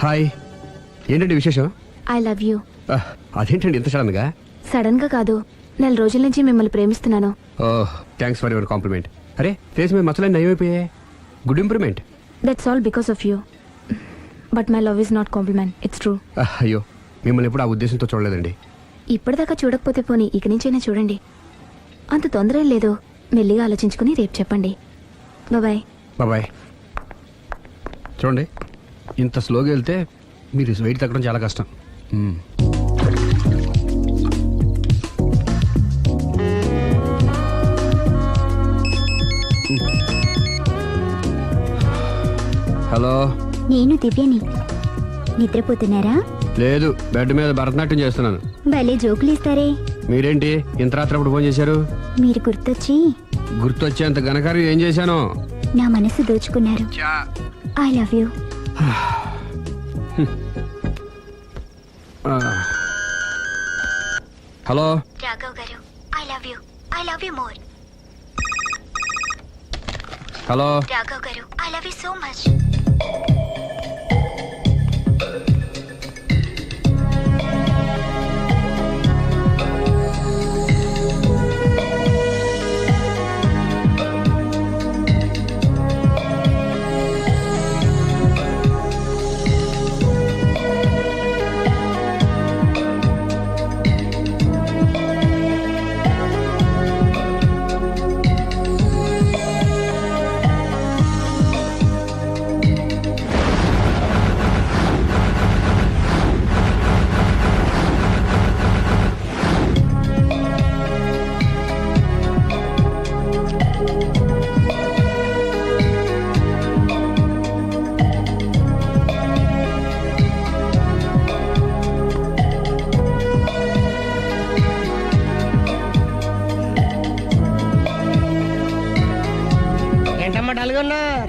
Hi, ఏంటండి విశేషం? I love you. అదేంటండి ఇంత సడన్ గా? సడన్ గా కాదు, నెల రోజుల నుంచి మిమ్మల్ని ప్రేమిస్తున్నాను. Oh, thanks for your compliment. అరే, ఫేస్ మీద మచ్చలన్నీ నయమైపోయాయి. Good improvement. That's all because of you. But my love is not compliment, it's true. అయ్యో, మిమ్మల్ని ఎప్పుడు ఆ ఉద్దేశంతో చూడలేదండి. ఇప్పటిదాకా చూడకపోతే పోనీ ఇక నుంచైనా చూడండి. అంత తొందర ఏం లేదు, మెల్లిగా ఆలోచించుకుని రేపు చెప్పండి. బాయ్. బాయ్. చూడండి, ఇంత స్లోగా వెళ్తే మీరు వెయిట్ తగ్గడం చాలా కష్టం. హలో, నేను దివ్యని. నిద్రపోతున్నారా? లేదు, బెడ్ మీద భరతనాట్యం చేస్తున్నాను. భలే జోకులు ఇస్తారే. మీరేంటి ఇంత రాత్రి అప్పుడు ఫోన్ చేశారు? మీరు గుర్తొచ్చి గుర్తొచ్చేంత ఘనకార్యం ఏం చేశాను? నా మనసు దోచుకున్నారు. I love you. Hello Raghav garu, I love you. I love you more. Hello Raghav garu, I love you so much.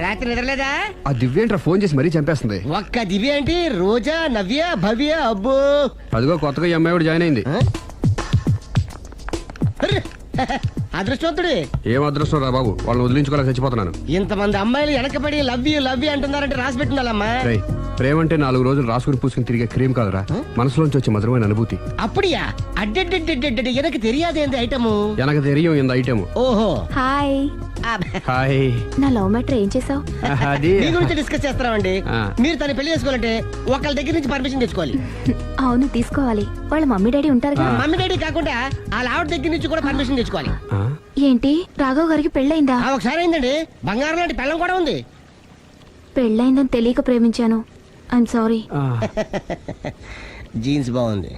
రాత్రి నిద్రలేదా? ఆ దివ్యేంట్రా ఫోన్ చేసి మరీ చంపేస్తుంది. ఒక్క దివ్య ఏంటి, రోజా, నవ్య, భవ్య, అబ్బో. అదిగో కొత్తగా ఈ అమ్మాయి కూడా జాయిన్ అయింది. అదృష్టవంతుడు. ఏం అదృష్టం రా బాబు, వాళ్ళని వదిలించుకోలేక చచ్చిపోతున్నాను. ఇంతమంది అమ్మాయిలు వెనకబడి లవ్ యూ అంటున్నారంటే రాసి పెట్టిండాలమ్మా. ప్రేమ అంటే 4 రోజులు రాసుకుని పూసుకుని తిరిగే క్రీమ్ కాదురా, మనసులోంచి వచ్చే మధురమైన అనుభూతి. అప్పుడియా? అడ్డెడ్డెడ్డెడ్డెడ్ ఎనకు తెలియదేంది ఐటము. ఎనకు తెలియం ఇంత ఐటమ్. ఓహో, హాయ్. హాయ్. నా లవ్ మ్యాటర్ ఏం చేసావు? అది మీ గురించి డిస్కస్ చేస్తున్నామండి. మీరు తన పెళ్లి చేసుకోవాలంటే ఒకళ్ళ దగ్గర నుంచి పర్మిషన్ తెచ్చుకోవాలి. అవును, తీసుకోవాలి. వాళ్ళ మమ్మీ డాడీ ఉంటారు కదా. మమ్మీ డాడీ కాకుండా వాళ్ళ ఆవిడ దగ్గర నుంచి కూడా పర్మిషన్ తెచ్చుకోవాలి. ఏంటి, రాఘవ్ గారికి పెళ్ళయిందా? ఒకసారి అయిందండి, బంగారం లాంటి పెళ్ళం కూడా ఉంది. పెళ్ళయిందని తెలియక ప్రేమించాను, ఐఎమ్ సారీ. జీన్స్ బాగుంది.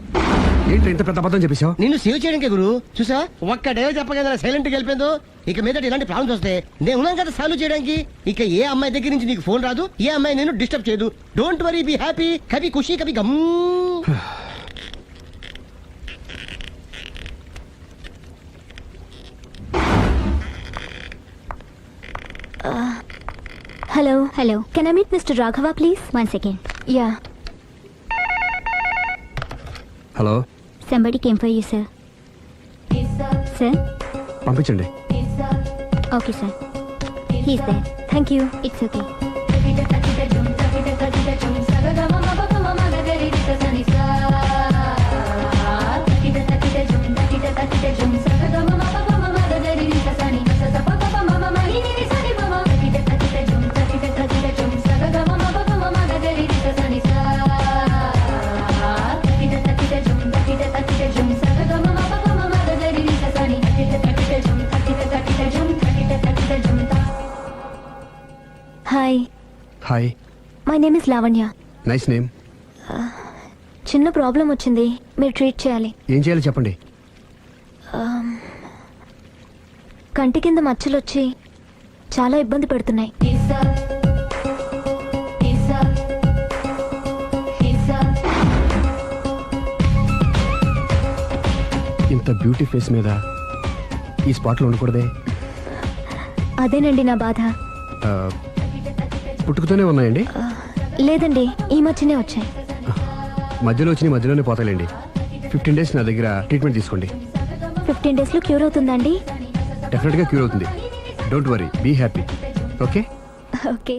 ఏంటి ఇంత పెద్ద అబద్ధం చెప్పేశావు? నిన్ను సేవ్ చేయడానికి గురు, చూసా ఒక్క డే చెప్పగల సైలెంట్ గా వెళ్ళిపోయిందో. ఇక మీద ఇలాంటి ప్రాబ్లమ్స్ వస్తే నేను ఉన్నాను కదా సాల్వ్ చేయడానికి. ఇక ఏ అమ్మాయి దగ్గర నుంచి నీకు ఫోన్ రాదు, ఏ అమ్మాయి నేను డిస్టర్బ్ చేయదు. Don't worry, be happy. Kabhi Khushi Kabhi Gham. Hello. Can I meet Mr. Raghava, please? 1 second. Yeah. Hello. Somebody came for you, sir. Sir? పంపించండి. Okay, sir. He's there. Thank you. It's okay. Hi, my name is Lavanya. Nice name. చిన్న problem వచ్చింది, మీరు treat చేయాలి. ఏం చేయాలి చెప్పండి. కంటి కింద మచ్చలు వచ్చి చాలా ఇబ్బంది పెడుతున్నాయి. ఇంత బ్యూటీ ఫేస్ మీద ఈ స్పాట్లో ఉండకూడదే. అదేనండి నా బాధ. పుట్టుకతోనే ఉన్నాయండి? లేదండి, ఈ మధ్యనే వచ్చాయి. మధ్యలో వచ్చి మధ్యలోనే పోతాయండి. 15 days నా దగ్గర ట్రీట్మెంట్ తీసుకోండి. 15 days లో క్యూర్ అవుతుందండి? డెఫినెట్ గా క్యూర్ అవుతుంది. Don't worry, be happy. Okay okay.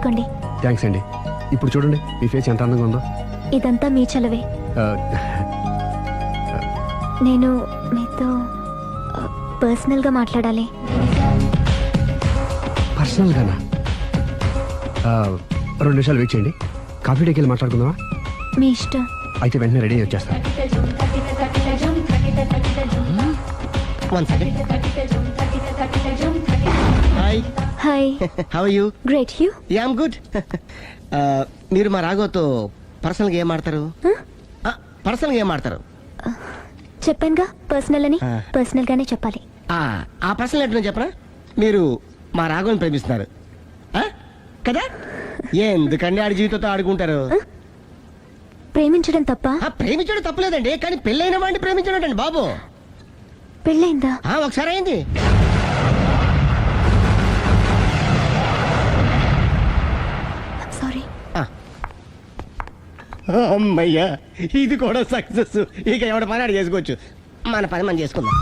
తీసుకోండి. థ్యాంక్స్ అండి. ఇప్పుడు చూడండి మీ ఫేస్ ఎంత అందంగా ఉందో. ఇదంతా మీ చలవే. ఆ, నేను మీతో పర్సనల్గా మాట్లాడాలి. పర్సనల్గానా? 2 నిమిషాలు వెయిట్ చేయండి. కాఫీ డేకి వెళ్ళి మాట్లాడుకుందామా? మీ ఇష్టం. అయితే వెంటనే రెడీ వచ్చేస్తాను. 1 second. Hi. Hi. How are you? Great. You? Ya I'm good. మీరు మా రాఘవతో పర్సనల్గా ఏం ఆడతారు? పర్సనల్గా ఏం ఆడతారు? చెప్పానుగా పర్సనల్ అని. ఆ. పర్సనల్ గానే చెప్పాలి. ఆ పర్సనల్ ఏంటో చెప్పరా? మీరు మా రాఘవని ప్రేమిస్తున్నారు ఆ? కదా? ఎందుకండి ఆడి జీవితంతో ఆడుకుంటారు? ప్రేమించడం తప్ప? ప్రేమించడం తప్పలేదండి, కానీ పెళ్ళైన వాడిని ప్రేమించడం అండి బాబు. పెళ్ళైందా? ఒకసారి అయింది. సారీ. అమ్మయ్యా, ఇది కూడా సక్సెస్. ఇక ఎవడ పని ఆడు చేసుకోవచ్చు, మన పని మనం చేసుకుందాం.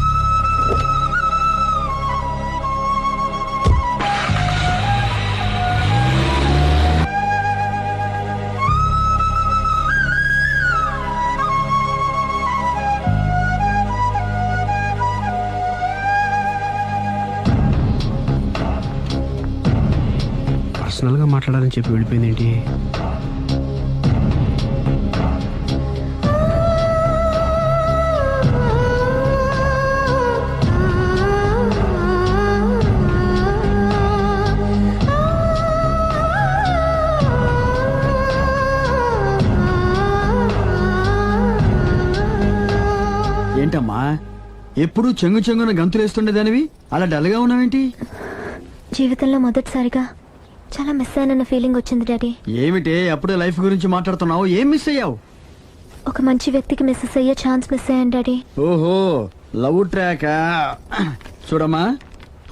పర్సనల్గా మాట్లాడాలని చెప్పి వెళ్ళిపోయింది ఏంటి? ఏంటమ్మా ఎప్పుడు చెంగు చెంగున గంతులేస్తుండేదానివి అలా డల్గా ఉన్నావేంటి? జీవితంలో మొదటిసారిగా చాలా మిస్ అయినన్న ఫీలింగ్ వచ్చింది డాడీ. ఏమిటే అప్పుడే లైఫ్ గురించి మాట్లాడుతున్నావు? ఏం మిస్ అయ్యావు? ఒక మంచి వ్యక్తికి మిస్ అయ్యే ఛాన్స్ మిస్ అయ్యాను డాడీ. ఓహో, లవ్ ట్రాక్. చూడమ్మా,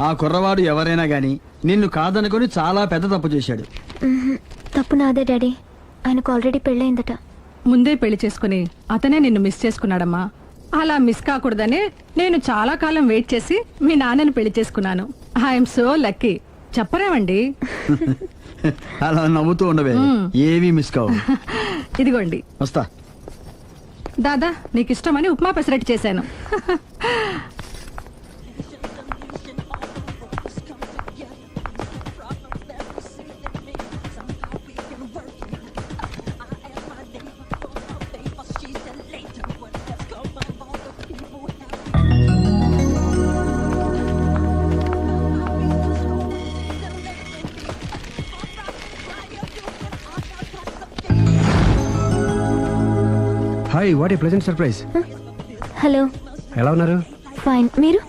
ఆ కుర్రవాడు ఎవరైనా గాని నిన్ను కాదనుకొని చాలా పెద్ద తప్పు చేశాడు. తప్పు నాదే డాడీ. ఆయనకు ఆల్రెడీ పెళ్ళయిందట. ముందే పెళ్లి చేసుకుని అతనే నిన్ను మిస్ చేసుకున్నాడమ్మా. అలా మిస్ కాకూడదనే నేను చాలా కాలం వెయిట్ చేసి మీ నాన్నని పెళ్లి చేసుకున్నాను. I'm so lucky. చెప్పరేమండి? అలా నవ్వుతూ ఉండవే, ఏవి మిస్ కావు. ఇదిగోండి. వస్తా. దాదా, నీకు ఇష్టమని ఉప్మా పెసరట్టు చేశాను. Hi, what a pleasant surprise. Hello. ఎలా ఉన్నారు? ఫైన్. మీరు?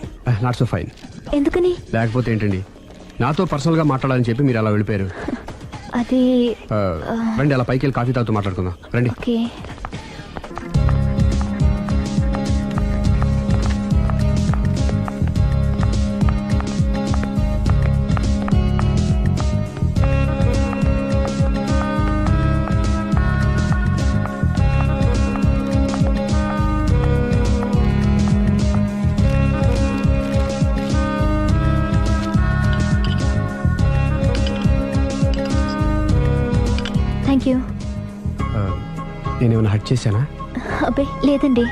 Not so fine. ఎందుకని? లేకపోతే ఏంటండి, నాతో పర్సనల్గా మాట్లాడాలని చెప్పి మీరు అలా వెళ్ళిపోయారు. అది రండి, అలా పైకి వెళ్ళి కాఫీ తాగుతూ మాట్లాడుకుందాం. రండి. ఓకే. Thank you. నేనేమైనా హర్ట్ చేశానా? అబ్బే లేదండి.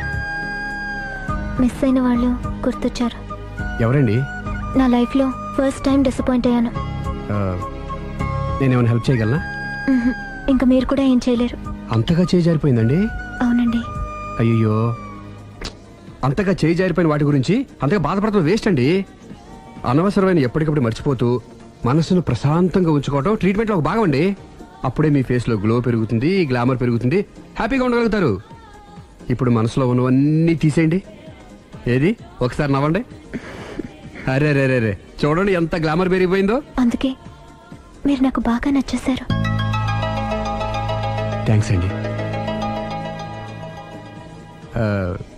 మిస్ అయిన వాళ్ళు గుర్తొచ్చారు. ఎవరండి? నా లైఫ్లో ఫస్ట్ టైం డిసప్పాయింట్ అయ్యాను. నేనేమైనా హెల్ప్ చేయగలనా? ఇంకా మీరు కూడా ఏం చేయలేరు. అంతగా చేయి జారిపోయిందండి? అవునండి. అయ్యో, అంతగా చేయి జారిపోయిన వాటి గురించి అంతగా బాధపడటం వేస్ట్ అండి. అనవసరమైన ఎప్పటికప్పుడు మర్చిపోతూ మనసును ప్రశాంతంగా ఉంచుకోవటం ట్రీట్మెంట్లో ఒక భాగం అండి. అప్పుడే మీ ఫేస్లో గ్లో పెరుగుతుంది, గ్లామర్ పెరుగుతుంది, హ్యాపీగా ఉండగలుగుతారు. ఇప్పుడు మనసులో ఉన్నవన్నీ తీసేయండి. ఏది, ఒకసారి నవ్వండి. అరే రే రే రే, చూడండి ఎంత గ్లామర్ పెరిగిపోయిందో. అందుకే మీరు నాకు బాగా నచ్చేశారు. థ్యాంక్స్ అండి.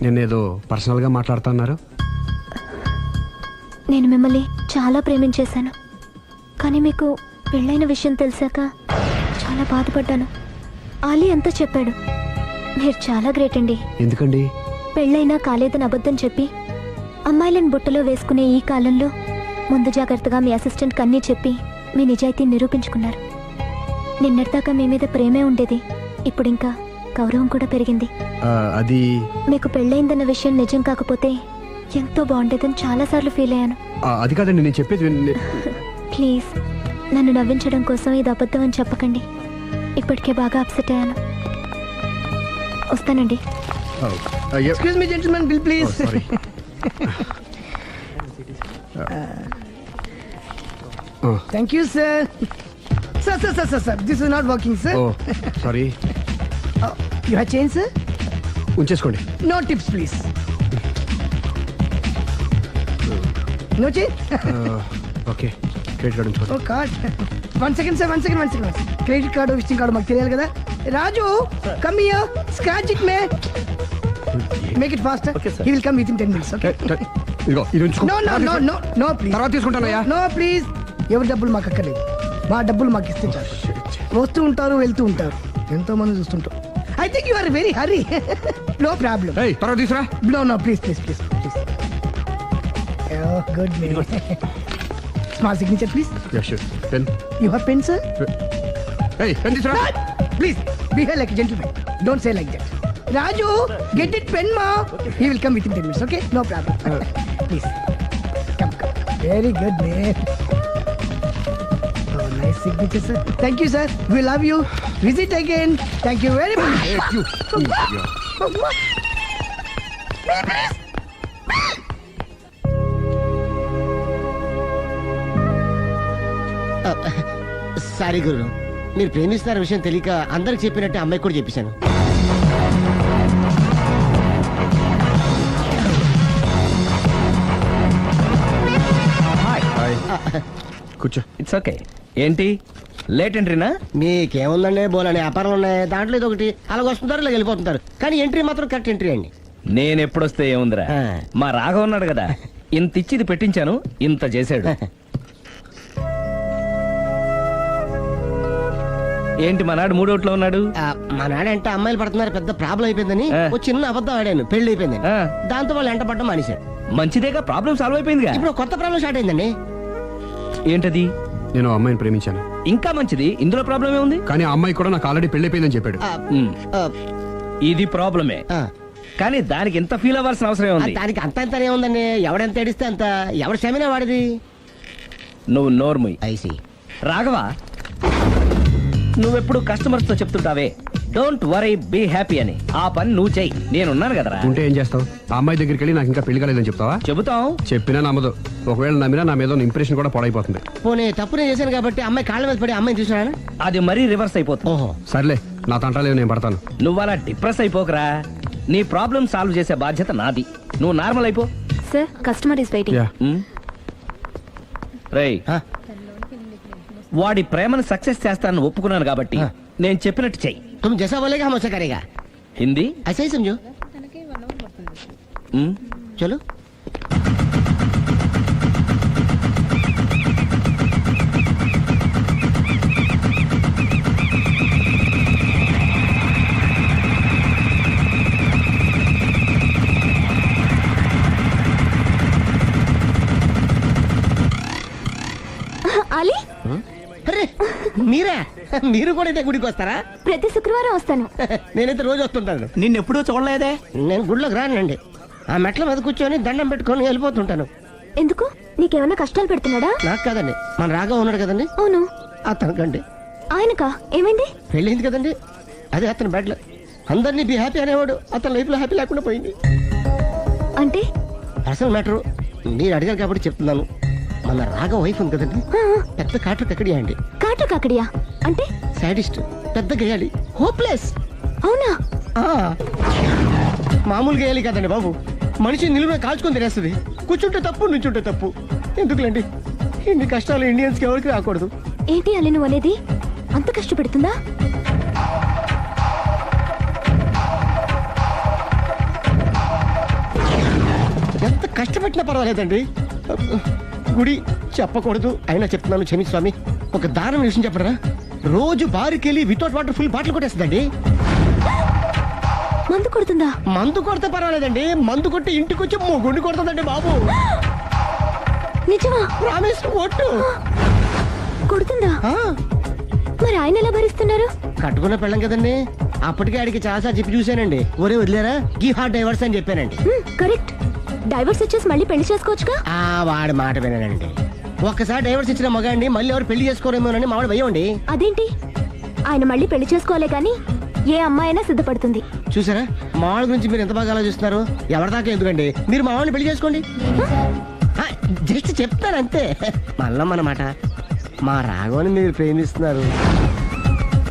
నేనేదో పర్సనల్గా మాట్లాడుతున్నారు. నేను మిమ్మల్ని చాలా ప్రేమించేశాను, కానీ మీకు పెళ్ళైన విషయం తెలిసాక చాలా బాధపడ్డాను. ఆలీ అంతా చెప్పాడు. మీరు చాలా గ్రేట్ అండి. ఎందుకండి? పెళ్ళైనా కాలేదని అబద్ధం చెప్పి అమ్మాయిలను బుట్టలో వేసుకునే ఈ కాలంలో ముందు జాగ్రత్తగా మీ అసిస్టెంట్ కన్నీ చెప్పి మీ నిజాయితీ నిరూపించుకున్నారు. నిన్నటిదాకా మీ మీద ప్రేమే ఉండేది, ఇప్పుడు ఇంకా గౌరవం కూడా పెరిగింది. అది మీకు పెళ్ళైందన్న విషయం నిజం కాకపోతే ఎంతో బాగుండేదని చాలాసార్లు ఫీల్ అయ్యాను. అది కాదండి నేను చెప్పేది ప్లీజ్ నన్ను నవ్వించడం కోసం ఇది అబద్ధం అని చెప్పకండి. ఇప్పటికే బాగా అప్సెట్ అయ్యాను. వస్తానండి. Excuse me gentlemen, bill please. Thank you sir. Sir this is not working sir. Sorry, you have change sir? ఉంచేసుకోండి. No tips please. No change? Okay, credit card ఉంచుకోండి. Oh card. One second sir, one second. Credit card visiting card మాకు తెలియాలి కదా. Raju come here, scratch it me, make it fast. He will come with in 10 minutes. Okay. ఇదిగో ఇది ఉంచుకో. No please. తర్వాత తీసుకుంటానయ్యా. No please. ఎవరి డబ్బులు మాకు అక్కర్లేదు, మా డబ్బులు మాకు ఇస్తే చాలు. వస్తూ ఉంటారు, వెళ్తూ ఉంటారు, ఎంతో మంది చూస్తుంటారు. I think you are very hurry. No problem. తర్వాత తీసురా. No please. Good may. Small signature please. Pen. You have pen sir? Pen తీసురా. Please behave like a gentleman. Don't say like that. Raju, get it pen ma. He will come within 10 minutes. Okay, no problem. Please come. Very good man. Oh, nice signature, sir. Thank you, sir. We love you. Visit again. Thank you very much. Sorry గురు, మీరు ప్రేమిస్తున్న విషయం తెలియక అందరికి చెప్పినట్టు అమ్మాయి కూడా చెప్పేశాను. కూర్చో. It's okay. ఏంటి లేట్ ఎంట్రీనా? మీకేముందండి, బోలని వ్యాపారాలు ఉన్నాయి, దాంట్లో ఇది ఒకటి అలాగ వస్తుంటారు, ఇలా వెళ్ళిపోతుంటారు, కానీ ఎంట్రీ మాత్రం కరెక్ట్ ఎంట్రీ అండి. నేను ఎప్పుడొస్తే ఏముందిరా, మా రాఘవ ఉన్నాడు కదా, ఇంత ఇచ్చిది పెట్టించాను, ఇంత చేశాడు. ఏంటి మనాడు మూడోట్లో ఉన్నాడు? మా నాడంటే అమ్మాయిలు పడుతున్నారు, పెద్ద ప్రాబ్లం అయిపోయిందని ఒక చిన్న అబద్ధం ఆడాను, పెళ్లి అయిపోయింది. దాంతో వాళ్ళు ఎంట పడ్డం మానేశారు. మంచిదేగా, ప్రాబ్లం సాల్వ్ అయిపోయిందిగా. ఇప్పుడు కొత్త ప్రాబ్లం స్టార్ట్ అయిందండి. ఏంటది? నేను ఆ అమ్మాయిని ప్రేమించాను. ఇంకా మంచిది, ఇందులో ప్రాబ్లం ఏముంది? కానీ ఆ అమ్మాయి కూడా నాకు ఆల్రెడీ పెళ్ళైపోయిందని చెప్పాడు. ఇది ప్రాబ్లమే, కానీ దానికి ఎంత ఫీల్ అవ్వాల్సిన అవసరం ఉంది? దానికి అంత అంత ఏముందండి, ఎవడెంత ఏడిస్తే అంత, ఎవరి క్షమేనా వాడిది. నువ్వు నోర్ముయ్. ఐసి రాఘవ, నువ్వెప్పుడు కస్టమర్స్ తో చెప్తుంటావే డోంట్ వరీ బీ హ్యాపీ అని, ఆ పని నువ్వు చెయ్యి, నేనున్నాను కదరా. ఉంటే ఏం చేస్తావు? ఆ అమ్మాయి దగ్గరికి వెళ్ళి నాకు ఇంకా పెళ్లి కాలేదని చెప్తావా? చెబుతాం. చెప్పినా నమ్మదు. ఒకవేళ నమ్మినా నా మీద ఇంప్రెషన్ కూడా పాడైపోతుంది. పోనీ తప్పునే చేశాను కాబట్టి అమ్మాయి కాళ్ళ మీద పడి అమ్మాయిని చూసినా అది మరీ రివర్స్ అయిపోతుంది. ఓహో సర్లే, నా తంటాలేవు, నేను పడతాను. నువ్వు అలా డిప్రెస్ అయిపోకరా, నీ ప్రాబ్లం సాల్వ్ చేసే బాధ్యత నాది, నువ్వు నార్మల్ అయిపో. Sir, customer is waiting. రేయ్, వాడి ప్రేమను సక్సెస్ చేస్తానని ఒప్పుకున్నాను కాబట్టి నేను చెప్పినట్టు చెయ్యి. तुम जैसा बोलेगा हम वैसा करेगा. హిందీ ऐसा ही समझो. चलो. అలీ, అరే మీరా, మీరు కూడా అయితే గుడికి వస్తారా? ప్రతి శుక్రవారం వస్తాను. నేనైతే రోజు వస్తుంటాను. నిన్నెప్పుడూ చూడలేదే. నేను గుడిలోకి రానండి, ఆ మెట్ల మీద కూర్చొని దండం పెట్టుకొని వెళ్ళిపోతుంటాను. ఎందుకు? నీకేమైనా కష్టాలు పెడుతున్నాడా? నాకు కాదండి, మన రాగా ఉన్నాడు కదండి, అవును. అతనికండి. ఆయనకా? ఏమైంది? పెళ్ళైంది కదండి, అదే అతని బెడ్లో అందరినీ బి హ్యాపీ అనేవాడు, అతని లైఫ్ లో హ్యాపీ లేకుండా పోయింది. అంటే అసలు మ్యాటరు మీరు అడిగారు కాబట్టి చెప్తున్నాను. మన రాగా వైఫ్ ఉంది కదండి, పెద్ద కాటు కక్కడియా అండి. కాటు కాకడియా అంటే? సాడిస్ట్, పెద్ద గేయాలి, హోప్లెస్. అవునా? మామూలు గేయాలి కదండి బాబు, మనిషి నిలువ కాల్చుకొని తినేస్తుంది. కూర్చుంటే తప్పు, నుంచుంటే తప్పు. ఎందుకులేండి ఇన్ని కష్టాలు ఇండియన్స్ కి ఎవరికి రాకూడదు. ఏంటి అలీ నువ్వు అనేది? అంత కష్టపెడుతుందా? ఎంత కష్టపెట్టినా పర్వాలేదండి. గుడి చెప్పకూడదు అయినా చెప్తున్నాను, క్షమించు స్వామి. ఒక దారుణ విషయం చెప్పడరా, రోజు బారుకెళ్ళి వితౌట్ వాటర్ ఫుల్ బాటిల్ కొట్టేస్తుందండి. మందు కొడుతుందా? మందు కొడితే పర్వాలేదండి, మందు కొట్టి ఇంటికి వచ్చి మొగుండి కొడుతుందండి బాబు. నిజమా? ప్రామిస్, ఒట్టు. కొడుతుందా? ఆ, మరి ఆయన ఎలా భరిస్తున్నారు? కట్టుకున్న పెళ్ళం కదండి. అప్పటికే ఆడికి చాలాసార్లు చెప్పి చూశానండి. ఒరే వదిలేరా, గీ హార్ట్ డైవర్స్ అని చెప్పానండి. కరెక్ట్. డైవర్స్ ఇచ్చేసి మళ్ళీ పెళ్లి చేసుకోవచ్చుగా. ఆ వాడి మాట వినండి. ఒక్కసారి డైవర్స్ ఇచ్చిన మగాండి మళ్ళీ ఎవరు పెళ్లి చేసుకోరేమోనని మావాడు భయండి. అదేంటి? ఆయన మళ్ళీ పెళ్లి చేసుకోలే గాని ఏ అమ్మాయినా సిద్ధపడుతుంది. చూసారా, మావాడి గురించి మీరు ఎంత బాగా ఆలోచిస్తున్నారు. ఎవరిదాకా ఎందుకండి, మీరు మావాడిని పెళ్లి చేసుకోండి. జస్ట్ చెప్తాను అంతే. మళ్ళా మన మాట, మా రాఘవని మీరు ప్రేమిస్తున్నారు.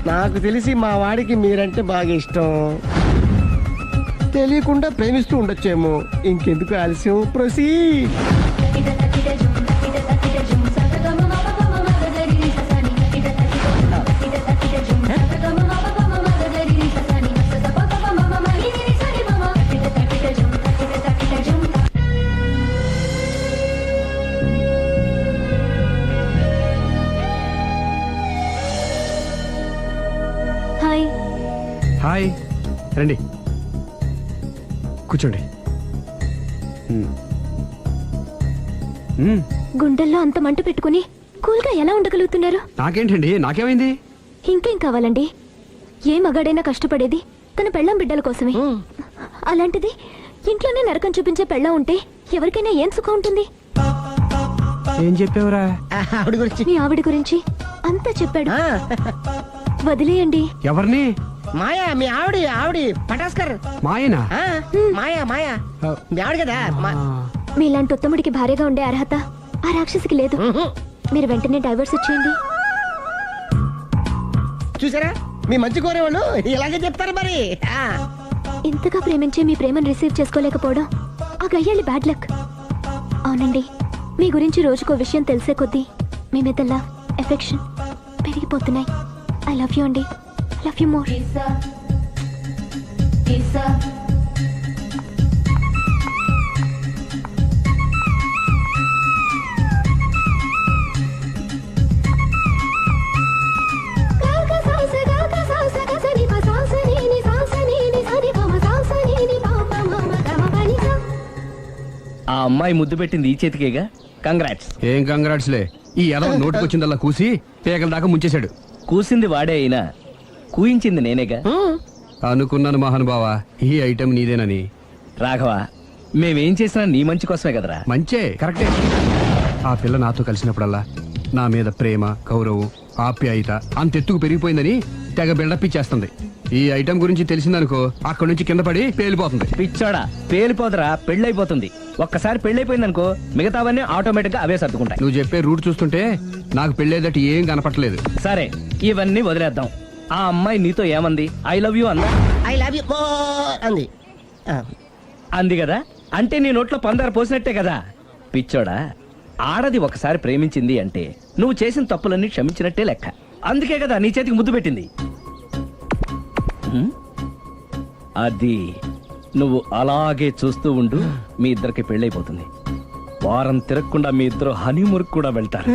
నాకు తెలిసి మా వాడికి మీరంటే బాగా ఇష్టం. తెలియకుండా ప్రేమిస్తూ ఉండొచ్చేమో. ఇంకెందుకు ఆలస్యం, ప్రొసీడ్. హాయ్. హాయ్, రండి కూర్చోండి. గుండెల్లో అంత మంట పెట్టుకుని కూల్గా ఎలా ఉండగలుగుతున్నారు? నాకేంటండి, నాకేమైంది? ఇంకేం కావాలండి? ఏ మగాడైనా కష్టపడేది తన పెళ్ళం బిడ్డల కోసమే. అలాంటిది ఇంట్లోనే నరకం చూపించే పెళ్ళం ఉంటే ఎవరికైనా ఏం సుఖం ఉంటుంది? ఏం చెప్పావురా? ఆవిడ గురించి మీ ఆవిడ గురించి అంతా చెప్పాడు. వదిలేయండి. ఎవరిని? మాయా, మీ ఆవిడ పటాస్కర్. మాయనా? మాయా మీ ఆవిడ కదా. మీలాంటి ఉత్తముడికి భార్యగా ఉండే అర్హత ఆ రాక్షసికి లేదు. మీరు వెంటనే డైవర్స్ ఇచ్చేయండి. చూసారా, మీ మంచి కోరేవాళ్ళు ఇలాగే చెప్తారు మరి. ఇంతగా ప్రేమించి మీ ప్రేమను రిసీవ్ చేసుకోలేకపోవడం ఆ గయ్యాలి బ్యాడ్ లక్. అవునండి, మీ గురించి రోజుకో విషయం తెలిసే కొద్దీ మీ మీద లవ్, ఎఫెక్షన్ పెరిగిపోతున్నాయి. ఐ లవ్ యూ అండి. I love you more. ఆ అమ్మాయి ముద్దు పెట్టింది ఈ చేతికేగా. కంగ్రాట్స్. ఏం కంగ్రాట్స్లే. ఈ ఎదవ నోటుకొచ్చిందల్లా కూసి పేకల దాకా ముంచేశాడు. కూసింది వాడే అయినా కూయించింది నేనేగా. అనుకున్నాను మహానుభావా, ఈ ఐటెం నీదేనని. రాఘవ, మేమేం చేసినా నీ మంచి కోసమే కదరా. మంచే, కరెక్టే. ఆ పిల్ల నాతో కలిసినప్పుడల్లా నా మీద ప్రేమ, గౌరవం, ఆప్యాయత అంతెత్తుకు పెరిగిపోయిందని తెగ బిల్డప్ ఇచ్చేస్తుంది. ఈ ఐటెం గురించి తెలిసిందనుకో, అక్కడి నుంచి కింద పడి పేలిపోతుంది. పిచ్చోడా, పేలిపోదరా, పెళ్ళైపోతుంది. ఒక్కసారి పెళ్ళైపోయిందనుకో మిగతావన్నీ ఆటోమేటిక్ గా అవే సర్దుకుంటాయి. నువ్వు చెప్పే రూట్ చూస్తుంటే నాకు పెళ్ళేదటి ఏం కనపట్లేదు. సరే, ఇవన్నీ వదిలేద్దాం. ఆ అమ్మాయి నీతో ఏమంది? ఐ లవ్ యూ అందా? ఐ లవ్ యూ అంది. అంది కదా, అంటే నీ నోట్లో పందారు పోసినట్టే కదా. పిచ్చోడా, ఆడది ఒకసారి ప్రేమించింది అంటే నువ్వు చేసిన తప్పులన్నీ క్షమించినట్టే లెక్క. అందుకే కదా నీ చేతికి ముద్దు పెట్టింది. అది నువ్వు అలాగే చూస్తూ ఉండు, మీ ఇద్దరికి పెళ్ళైపోతుంది. వారం తిరగకుండా మీ ఇద్దరు హనీమూర్ కూడా వెళ్తారు.